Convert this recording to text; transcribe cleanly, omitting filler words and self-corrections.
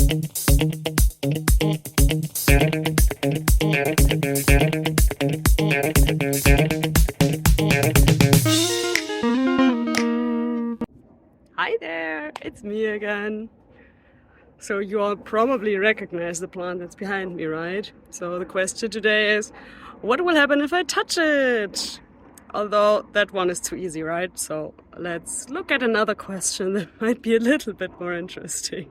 Hi there, it's me again. So you all probably recognize the plant that's behind me, right? So the question today is, what will happen if I touch it? Although that one is too easy, right? So let's look at another question that might be a little bit more interesting.